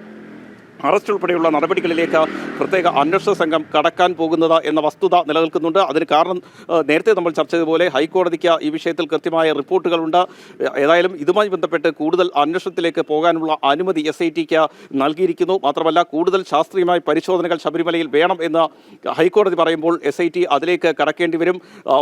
അറസ്റ്റ് ഉൾപ്പെടെയുള്ള നടപടികളിലേക്ക് പ്രത്യേക അന്വേഷണ സംഘം കടക്കാൻ പോകുന്നത് എന്ന വസ്തുത നിലനിൽക്കുന്നുണ്ട്. അതിന് കാരണം നേരത്തെ നമ്മൾ ചർച്ച ചെയ്തതുപോലെ ഹൈക്കോടതിക്ക് ഈ വിഷയത്തിൽ കൃത്യമായ റിപ്പോർട്ടുകളുണ്ട്. ഏതായാലും ഇതുമായി ബന്ധപ്പെട്ട് കൂടുതൽ അന്വേഷണത്തിലേക്ക് പോകാനുള്ള അനുമതി SITക്ക് നൽകിയിരിക്കുന്നു. മാത്രമല്ല കൂടുതൽ ശാസ്ത്രീയമായ പരിശോധനകൾ ശബരിമലയിൽ വേണം എന്ന് ഹൈക്കോടതി പറയുമ്പോൾ SIT അതിലേക്ക് കടക്കേണ്ടി വരും.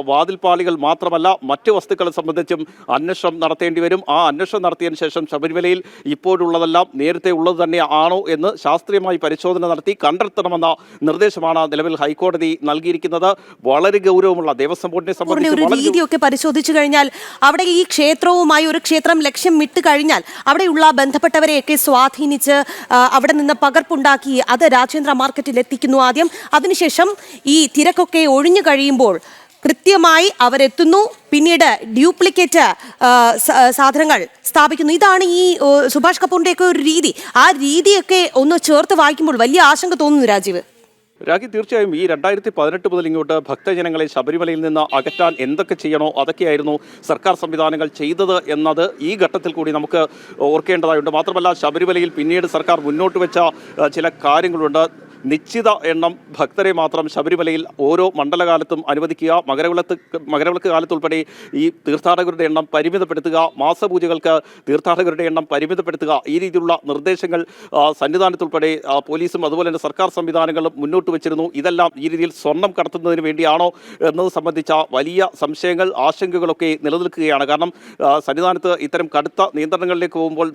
വാതിൽപ്പാളികൾ മാത്രമല്ല മറ്റ് വസ്തുക്കളെ സംബന്ധിച്ചും അന്വേഷണം നടത്തേണ്ടി വരും. ആ അന്വേഷണം നടത്തിയതിനു ശേഷം ശബരിമലയിൽ ഇപ്പോഴുള്ളതെല്ലാം നേരത്തെ ഉള്ളത് തന്നെ ആണോ എന്ന് ശാസ്ത്രീയമായി പരിശോധന നടത്തി കണ്ടെത്തണമെന്ന നിർദ്ദേശമാണ് നിലവിൽ ഹൈക്കോടതി നൽകിയിരിക്കുന്നത്. വളരെ ഗൗരവമുള്ള ദേവസ്വം ബോർഡിനെ സംബന്ധിച്ച് ഒരു രീതിയൊക്കെ പരിശോധിച്ചു കഴിഞ്ഞാൽ അവിടെ ഈ ക്ഷേത്രവുമായി ഒരു ക്ഷേത്രം ലക്ഷ്യം വിട്ട് കഴിഞ്ഞാൽ അവിടെയുള്ള ബന്ധപ്പെട്ടവരെയൊക്കെ സ്വാധീനിച്ച് അവിടെ നിന്ന് പകർപ്പുണ്ടാക്കി അത് രാജേന്ദ്ര മാർക്കറ്റിൽ എത്തിക്കുന്നു ആദ്യം. അതിനുശേഷം ഈ തിരക്കൊക്കെ ഒഴിഞ്ഞു കഴിയുമ്പോൾ കൃത്യമായി അവരെത്തുന്നു, പിന്നീട് ഡ്യൂപ്ലിക്കേറ്റ് സാധനങ്ങൾ സ്ഥാപിക്കുന്നു. ഇതാണ് ഈ സുഭാഷ് കപൂറിന്റെയൊക്കെ ഒരു രീതി. ആ രീതിയൊക്കെ ഒന്ന് ചേർത്ത് വായിക്കുമ്പോൾ വലിയ ആശങ്ക തോന്നുന്നു രാജീവ്. രാഖി, തീർച്ചയായും ഈ 2018 മുതൽ ഇങ്ങോട്ട് ഭക്തജനങ്ങളെ ശബരിമലയിൽ നിന്ന് അകറ്റാൻ എന്തൊക്കെ ചെയ്യണോ അതൊക്കെയായിരുന്നു സർക്കാർ സംവിധാനങ്ങൾ ചെയ്തത് എന്നത് ഈ ഘട്ടത്തിൽ കൂടി നമുക്ക് ഓർക്കേണ്ടതായുണ്ട്. മാത്രമല്ല ശബരിമലയിൽ പിന്നീട് സർക്കാർ മുന്നോട്ട് വെച്ച ചില കാര്യങ്ങളുണ്ട്. നിശ്ചിത എണ്ണം ഭക്തരെ മാത്രം ശബരിമലയിൽ ഓരോ മണ്ഡലകാലത്തും അനുവദിക്കുക, മകരവിളക്ക് കാലത്തുൾപ്പെടെ ഈ തീർത്ഥാടകരുടെ എണ്ണം പരിമിതപ്പെടുത്തുക, മാസപൂജകൾക്ക് തീർത്ഥാടകരുടെ എണ്ണം പരിമിതപ്പെടുത്തുക, ഈ രീതിയിലുള്ള നിർദ്ദേശങ്ങൾ സന്നിധാനത്തുൾപ്പെടെ പോലീസും അതുപോലെ തന്നെ സർക്കാർ സംവിധാനങ്ങളും മുന്നോട്ട് വെച്ചിരുന്നു. ഇതെല്ലാം ഈ രീതിയിൽ സ്വർണം കടത്തുന്നതിന് വേണ്ടിയാണോ എന്നത് സംബന്ധിച്ച വലിയ സംശയങ്ങൾ, ആശങ്കകളൊക്കെ നിലനിൽക്കുകയാണ്. കാരണം സന്നിധാനത്ത് ഇത്തരം കടുത്ത നിയന്ത്രണങ്ങളിലേക്ക് പോകുമ്പോൾ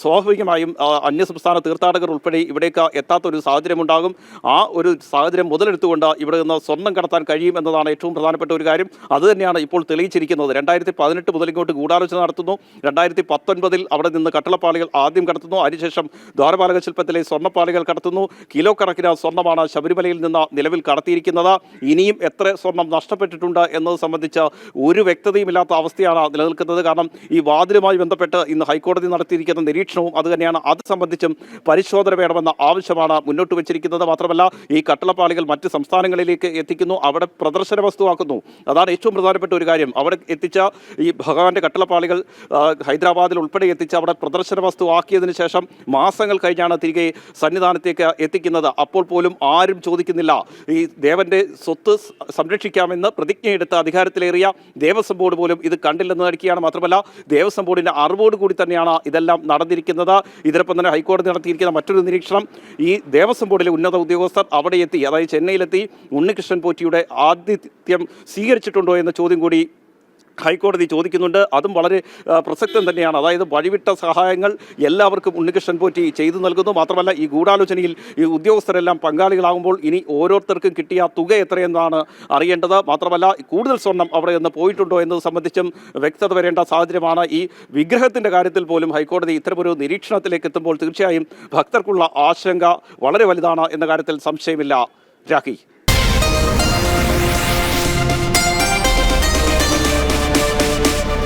സ്വാഭാവികമായും അന്യസംസ്ഥാന തീർത്ഥാടകർ ഉൾപ്പെടെ ഇവിടേക്ക് എത്താത്തൊരു സാഹചര്യമുണ്ടാകും. ആ ഒരു സാഹചര്യം മുതലെടുത്തുകൊണ്ട് ഇവിടെ നിന്ന് സ്വർണം കടത്താൻ കഴിയും എന്നതാണ് ഏറ്റവും പ്രധാനപ്പെട്ട ഒരു കാര്യം. അതുതന്നെയാണ് ഇപ്പോൾ തെളിയിച്ചിരിക്കുന്നത്. 2018 മുതൽ ഇങ്ങോട്ട് ഗൂഢാലോചന നടത്തുന്നു. 2019 അവിടെ നിന്ന് കട്ടളപ്പാളികൾ ആദ്യം കടത്തുന്നു. അതിനുശേഷം ദ്വാരപാലക ശില്പത്തിലെ സ്വർണ്ണപ്പാളികൾ കടത്തുന്നു. കിലോ കണക്കിന് സ്വർണ്ണമാണ് ശബരിമലയിൽ നിന്ന് നിലവിൽ കടത്തിയിരിക്കുന്നത്. ഇനിയും എത്ര സ്വർണം നഷ്ടപ്പെട്ടിട്ടുണ്ട് എന്നത് സംബന്ധിച്ച് ഒരു വ്യക്തതയുമില്ലാത്ത അവസ്ഥയാണ് നിലനിൽക്കുന്നത്. കാരണം ഈ വാതിലുമായി ബന്ധപ്പെട്ട് ഇന്ന് ഹൈക്കോടതി നടത്തിയിരിക്കുന്ന നിരീക്ഷണവും അതുതന്നെയാണ്. അത് സംബന്ധിച്ചും പരിശോധന വേണമെന്ന ആവശ്യമാണ് മുന്നോട്ട് വെച്ചിരിക്കുന്നത്. മാത്രമല്ല ഈ കട്ടളപ്പാളികൾ മറ്റ് സംസ്ഥാനങ്ങളിലേക്ക് എത്തിക്കുന്നു, അവിടെ പ്രദർശന വസ്തുവാക്കുന്നു. അതാണ് ഏറ്റവും പ്രധാനപ്പെട്ട ഒരു കാര്യം. അവിടെ എത്തിച്ച ഈ ഭഗവാന്റെ കട്ടളപ്പാളികൾ ഹൈദരാബാദിൽ ഉൾപ്പെടെ എത്തിച്ച് അവിടെ പ്രദർശന വസ്തുവാക്കിയതിനു ശേഷം മാസങ്ങൾ കഴിഞ്ഞാണ് തിരികെ സന്നിധാനത്തേക്ക് എത്തിക്കുന്നത്. അപ്പോൾ പോലും ആരും ചോദിക്കുന്നില്ല. ഈ ദേവന്റെ സ്വത്ത് സംരക്ഷിക്കാമെന്ന് പ്രതിജ്ഞയെടുത്ത് അധികാരത്തിലേറിയ ദേവസ്വം ബോർഡ് പോലും ഇത് കണ്ടില്ലെന്ന് നടിക്കുകയാണ്. മാത്രമല്ല ദേവസ്വം ബോർഡിന്റെ അറിവോട് കൂടി തന്നെയാണ് ഇതെല്ലാം നടന്നിരിക്കുന്നത്. ഇതിനൊപ്പം തന്നെ ഹൈക്കോടതി നടത്തിയിരിക്കുന്ന മറ്റൊരു നിരീക്ഷണം, ഈ ദേവസ്വം ബോർഡിലെ ഉന്നത ഉദ്യോഗസ്ഥർ അവിടെ എത്തി, അതായത് ചെന്നൈയിലെത്തി ഉണ്ണികൃഷ്ണൻ പോറ്റിയുടെ ആതിഥ്യം സ്വീകരിച്ചിട്ടുണ്ടോ എന്ന ചോദ്യം കൂടി ഹൈക്കോടതി ചോദിക്കുന്നുണ്ട്. അതും വളരെ പ്രസക്തം തന്നെയാണ്. അതായത് വഴിവിട്ട സഹായങ്ങൾ എല്ലാവർക്കും ഉണ്ണികൃഷ്ണൻ പോറ്റി ചെയ്തു നൽകുന്നു. മാത്രമല്ല ഈ ഗൂഢാലോചനയിൽ ഈ ഉദ്യോഗസ്ഥരെല്ലാം പങ്കാളികളാകുമ്പോൾ ഇനി ഓരോരുത്തർക്കും കിട്ടിയ തുക എത്രയെന്നാണ് അറിയേണ്ടത്. മാത്രമല്ല കൂടുതൽ സ്വർണം അവിടെ നിന്ന് പോയിട്ടുണ്ടോ എന്നത് സംബന്ധിച്ചും വ്യക്തത വരേണ്ട സാഹചര്യമാണ്. ഈ വിഗ്രഹത്തിൻ്റെ കാര്യത്തിൽ പോലും ഹൈക്കോടതി ഇത്തരമൊരു നിരീക്ഷണത്തിലേക്ക് എത്തുമ്പോൾ തീർച്ചയായും ഭക്തർക്കുള്ള ആശങ്ക വളരെ വലുതാണ് എന്ന കാര്യത്തിൽ സംശയമില്ല. രാഖി.